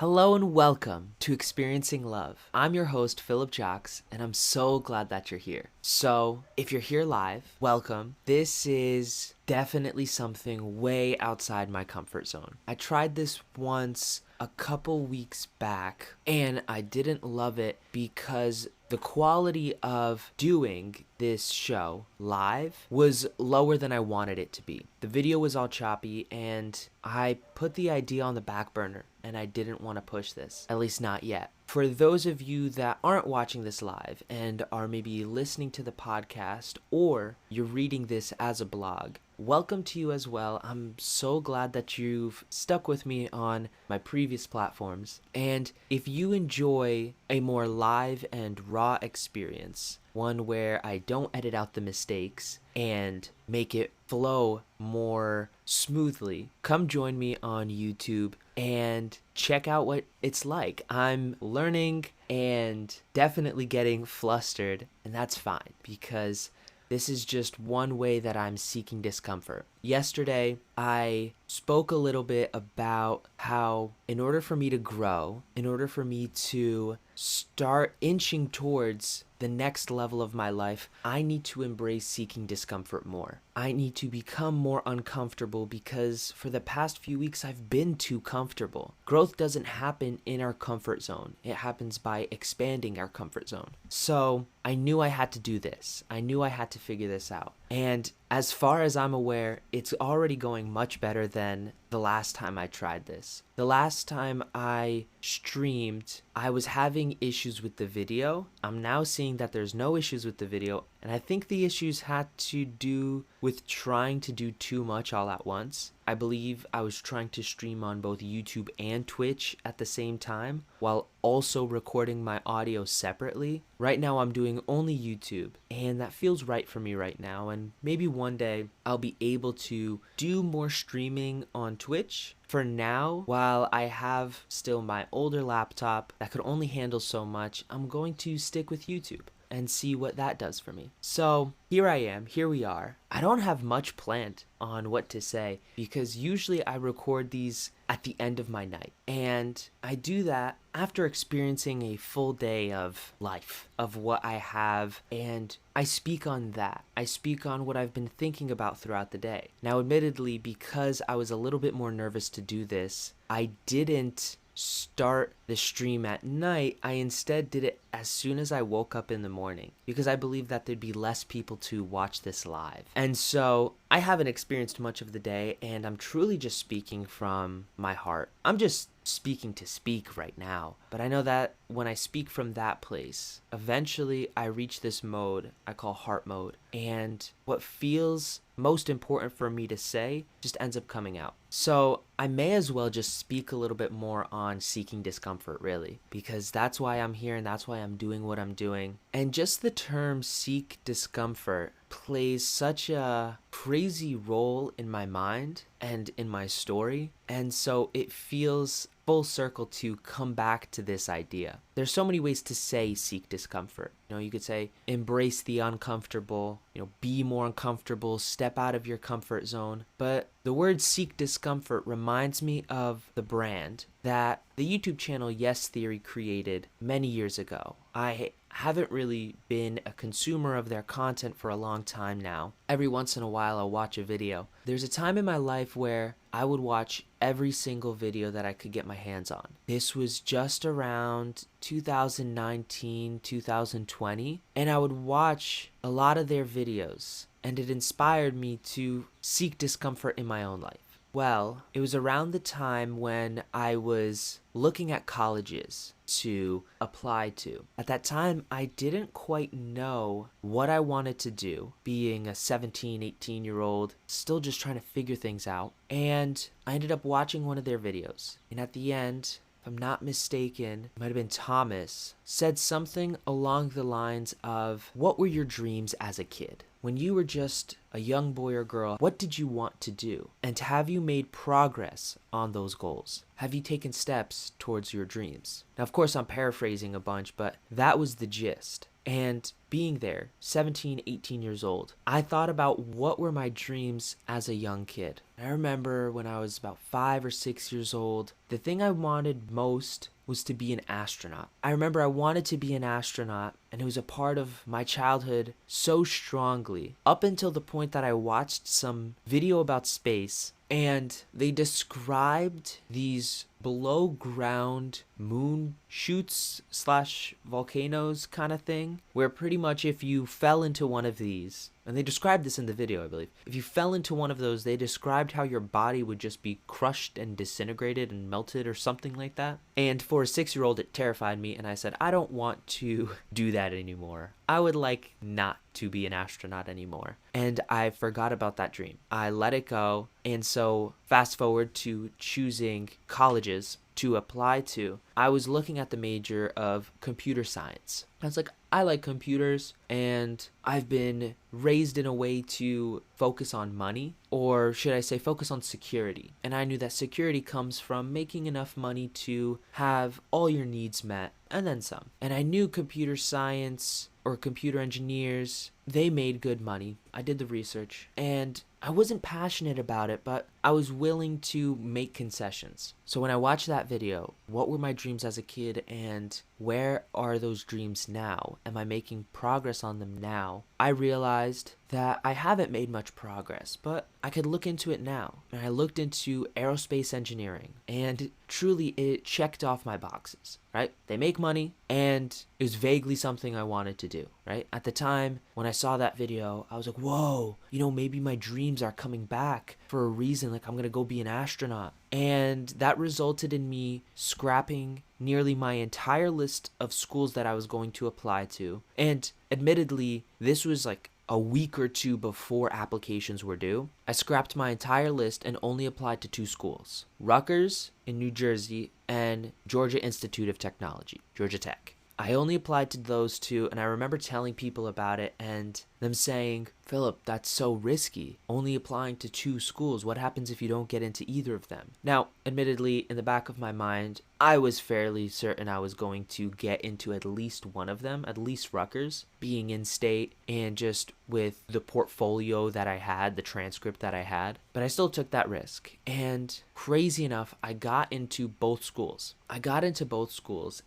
Hello and welcome to Experiencing Love. I'm your host, Philip Jocks, and I'm so glad that you're here. So, if you're here live, welcome. This is definitely something way outside my comfort zone. I tried this once a couple weeks back, and I didn't love it because the quality of doing this show live was lower than I wanted it to be. The video was all choppy, and I put the idea on the back burner, and I didn't want to push this, at least not yet. For those of you that aren't watching this live and are maybe listening to the podcast or you're reading this as a blog, welcome to you as well. I'm so glad that you've stuck with me on my previous platforms. And if you enjoy a more live and raw experience, one where I don't edit out the mistakes and make it flow more smoothly, come join me on YouTube and check out what it's like. I'm learning and definitely getting flustered, and that's fine because this is just one way that I'm seeking discomfort. Yesterday, I spoke a little bit about how in order for me to grow, in order for me to start inching towards the next level of my life, I need to embrace seeking discomfort more. I need to become more uncomfortable because for the past few weeks, I've been too comfortable. Growth doesn't happen in our comfort zone. It happens by expanding our comfort zone. So I knew I had to do this. I knew I had to figure this out. And as far as I'm aware, it's already going much better than the last time I tried this. The last time I streamed, I was having issues with the video. I'm now seeing that there's no issues with the video, and I think the issues had to do with trying to do too much all at once. I believe I was trying to stream on both YouTube and Twitch at the same time, while also recording my audio separately. Right now I'm doing only YouTube, and that feels right for me right now, and maybe one day I'll be able to do more streaming on Twitch. For now, while I have still my older laptop that could only handle so much, I'm going to stick with YouTube and see what that does for me. So here I am, here we are. I don't have much planned on what to say because usually I record these at the end of my night. And I do that after experiencing a full day of life, of what I have, and I speak on that. I speak on what I've been thinking about throughout the day. Now, admittedly, because I was a little bit more nervous to do this, I didn't start the stream at night. I instead did it as soon as I woke up in the morning because I believe that there'd be less people to watch this live. And so I haven't experienced much of the day, and I'm truly just speaking from my heart. I'm just speaking to speak right now, but I know that when I speak from that place, eventually I reach this mode I call heart mode, and what feels most important for me to say just ends up coming out. So I may as well just speak a little bit more on seeking discomfort, really, because that's why I'm here and that's why I'm doing what I'm doing. And just the term seek discomfort plays such a crazy role in my mind and in my story, and so it feels full circle to come back to this idea. There's so many ways to say seek discomfort. You could say embrace the uncomfortable, be more uncomfortable, step out of your comfort zone. But the word seek discomfort reminds me of the brand that the YouTube channel Yes Theory created many years ago. I haven't really been a consumer of their content for a long time now. Every once in a while I'll watch a video. There's a time in my life where I would watch every single video that I could get my hands on. This was just around 2019, 2020, and I would watch a lot of their videos, and it inspired me to seek discomfort in my own life. Well, it was around the time when I was looking at colleges to apply to. At that time, I didn't quite know what I wanted to do, being a 17, 18-year-old, still just trying to figure things out. And I ended up watching one of their videos. And at the end, if I'm not mistaken, it might have been Thomas, said something along the lines of, "What were your dreams as a kid?" when you were just a young boy or girl, what did you want to do? And have you made progress on those goals? Have you taken steps towards your dreams? Now, of course, I'm paraphrasing a bunch, but that was the gist. And being there, 17, 18 years old, I thought about what were my dreams as a young kid. I remember when I was about 5 or 6 years old, the thing I wanted most was to be an astronaut. I remember I wanted to be an astronaut, and it was a part of my childhood so strongly, up until the point that I watched some video about space, and they described these below ground moon shoots / volcanoes kind of thing, where pretty much if you fell into one of these, and they described this in the video, I believe, if you fell into one of those, they described how your body would just be crushed and disintegrated and melted or something like that. And for a 6-year-old, it terrified me, and I said, I don't want to do that anymore. I would like not to be an astronaut anymore. And I forgot about that dream. I let it go. And so fast forward to choosing colleges to apply to, I was looking at the major of computer science. I was like, I like computers, and I've been raised in a way to focus on money, or should I say focus on security. And I knew that security comes from making enough money to have all your needs met, and then some. And I knew computer science or computer engineers, they made good money. I did the research, and I wasn't passionate about it, but I was willing to make concessions. So when I watched that video, what were my dreams as a kid, and where are those dreams now? Am I making progress on them now? I realized that I haven't made much progress, but I could look into it now. And I looked into aerospace engineering, and truly it checked off my boxes, right? They make money, and it was vaguely something I wanted to do, right? At the time, when I saw that video, I was like, whoa, maybe my dreams are coming back for a reason, like I'm gonna go be an astronaut. And that resulted in me scrapping nearly my entire list of schools that I was going to apply to. And admittedly, this was like a week or two before applications were due. I scrapped my entire list and only applied to 2 schools, Rutgers in New Jersey and Georgia Institute of Technology, Georgia Tech. I only applied to those 2, and I remember telling people about it and them saying, Philip, that's so risky, only applying to 2 schools. What happens if you don't get into either of them? Now, admittedly, in the back of my mind, I was fairly certain I was going to get into at least one of them, at least Rutgers, being in state and just with the portfolio that I had, the transcript that I had. But I still took that risk. And crazy enough, I got into both schools.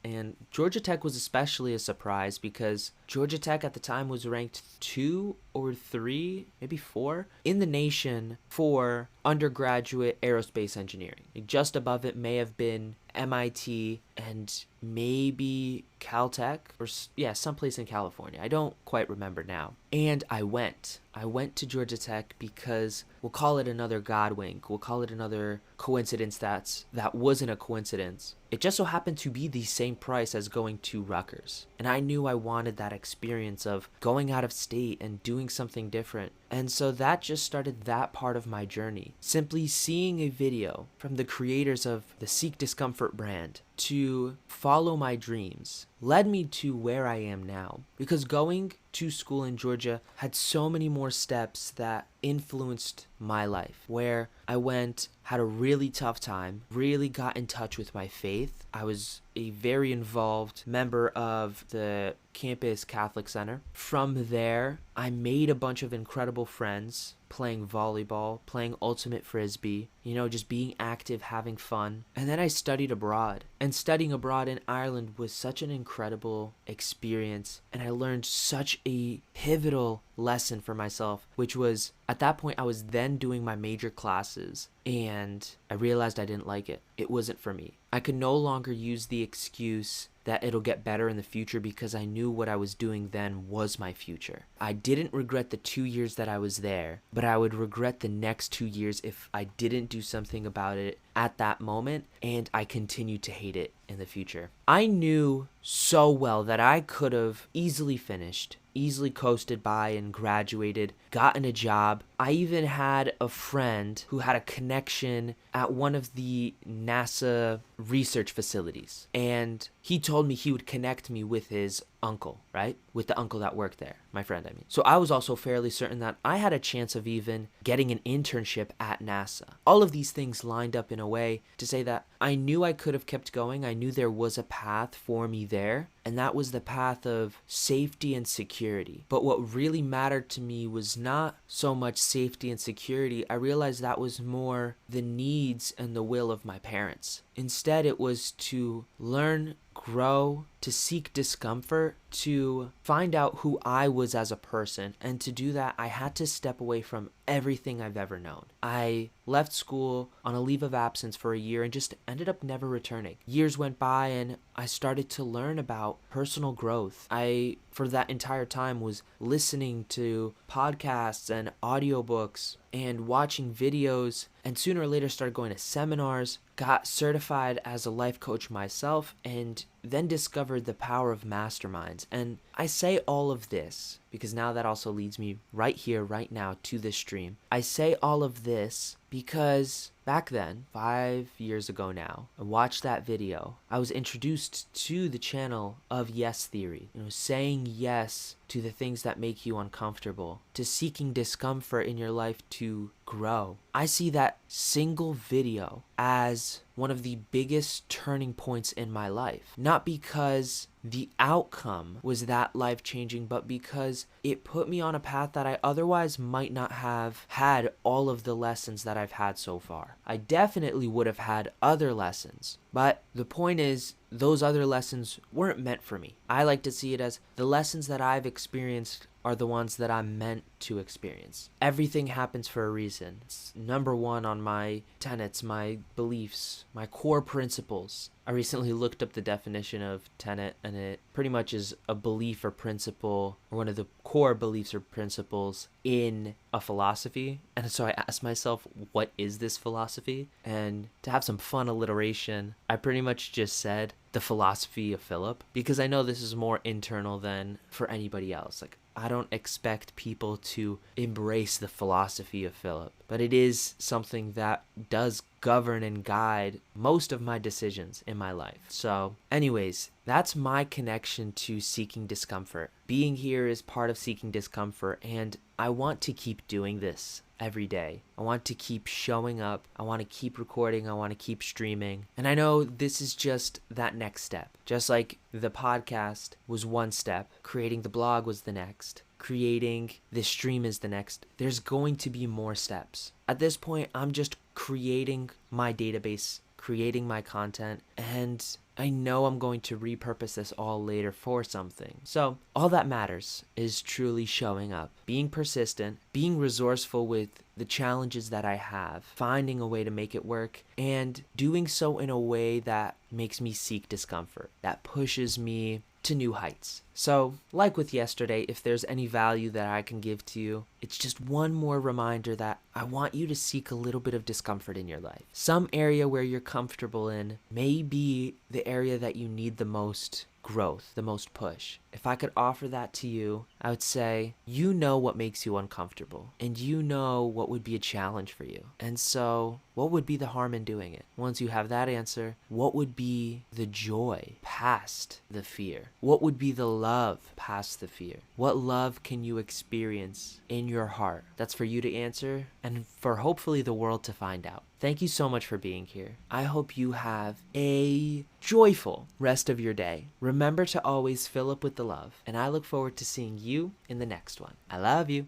And Georgia Tech was especially a surprise because Georgia Tech at the time was ranked 2 or 3, maybe 4 in the nation for undergraduate aerospace engineering. Just above it may have been MIT and maybe Caltech, or someplace in California. I don't quite remember now. And I went to Georgia Tech because we'll call it another God wink. We'll call it another coincidence that wasn't a coincidence. It just so happened to be the same price as going to Rutgers. And I knew I wanted that experience of going out of state and doing something different. And so that just started that part of my journey. Simply seeing a video from the creators of the Seek Discomfort brand to follow my dreams led me to where I am now. Because going to school in Georgia had so many more steps that influenced my life, where I went, had a really tough time, really got in touch with my faith. I was a very involved member of the campus Catholic Center. From there, I made a bunch of incredible friends, playing volleyball, playing ultimate frisbee, just being active, having fun. And then I studied abroad. And studying abroad in Ireland was such an incredible experience. And I learned such a pivotal lesson for myself, which was, at that point, I was then doing my major classes. And I realized I didn't like it. It wasn't for me. I could no longer use the excuse that it'll get better in the future because I knew what I was doing then was my future. I didn't regret the 2 years that I was there, but I would regret the next 2 years if I didn't do something about it at that moment and I continued to hate it in the future. I knew so well that I could have easily finished, easily coasted by and graduated, gotten a job. I even had a friend who had a connection at one of the NASA research facilities. And he told me he would connect me with his uncle, right? With the uncle that worked there, my friend, I mean. So I was also fairly certain that I had a chance of even getting an internship at NASA. All of these things lined up in a way to say that I knew I could have kept going. I knew there was a path for me there, and that was the path of safety and security. But what really mattered to me was not so much safety and security. I realized that was more the needs and the will of my parents. Instead, it was to learn, grow, to seek discomfort, to find out who I was as a person. And to do that, I had to step away from everything I've ever known. I left school on a leave of absence for a year and just ended up never returning. Years went by and I started to learn about personal growth. I, for that entire time, was listening to podcasts and audiobooks and watching videos, and sooner or later started going to seminars, got certified as a life coach myself, and then discovered the power of masterminds. And I say all of this because now that also leads me right here, right now to this stream. I say all of this because back then, 5 years ago now, I watched that video. I was introduced to the channel of Yes Theory, saying yes to the things that make you uncomfortable, to seeking discomfort in your life to grow. I see that single video as one of the biggest turning points in my life. Not because the outcome was that life-changing, but because it put me on a path that I otherwise might not have had all of the lessons that I've had so far. I definitely would have had other lessons, but the point is, those other lessons weren't meant for me. I like to see it as the lessons that I've experienced are the ones that I'm meant to experience. Everything happens for a reason. It's number one on my tenets, my beliefs, my core principles. I recently looked up the definition of tenet, and it pretty much is a belief or principle, or one of the core beliefs or principles in a philosophy. And so I asked myself, what is this philosophy? And to have some fun alliteration, I pretty much just said the philosophy of Philip, because I know this is more internal than for anybody else. Like, I don't expect people to embrace the philosophy of Philip, but it is something that does govern and guide most of my decisions in my life. So anyways, that's my connection to seeking discomfort. Being here is part of seeking discomfort, and I want to keep doing this every day. I want to keep showing up. I want to keep recording. I want to keep streaming. And I know this is just that next step. Just like the podcast was one step, creating the blog was the next, creating this stream is the next. There's going to be more steps. At this point, I'm just creating my database, creating my content, and I know I'm going to repurpose this all later for something. So all that matters is truly showing up, being persistent, being resourceful with the challenges that I have, finding a way to make it work, and doing so in a way that makes me seek discomfort, that pushes me to new heights. So, like with yesterday, if there's any value that I can give to you, it's just one more reminder that I want you to seek a little bit of discomfort in your life. Some area where you're comfortable in may be the area that you need the most growth, the most push. If I could offer that to you, I would say, you know what makes you uncomfortable, and you know what would be a challenge for you. And so, what would be the harm in doing it? Once you have that answer, what would be the joy past the fear? What would be the love past the fear? What love can you experience in your heart? That's for you to answer, and for hopefully the world to find out. Thank you so much for being here. I hope you have a joyful rest of your day. Remember to always fill up with the love, and I look forward to seeing you in the next one. I love you.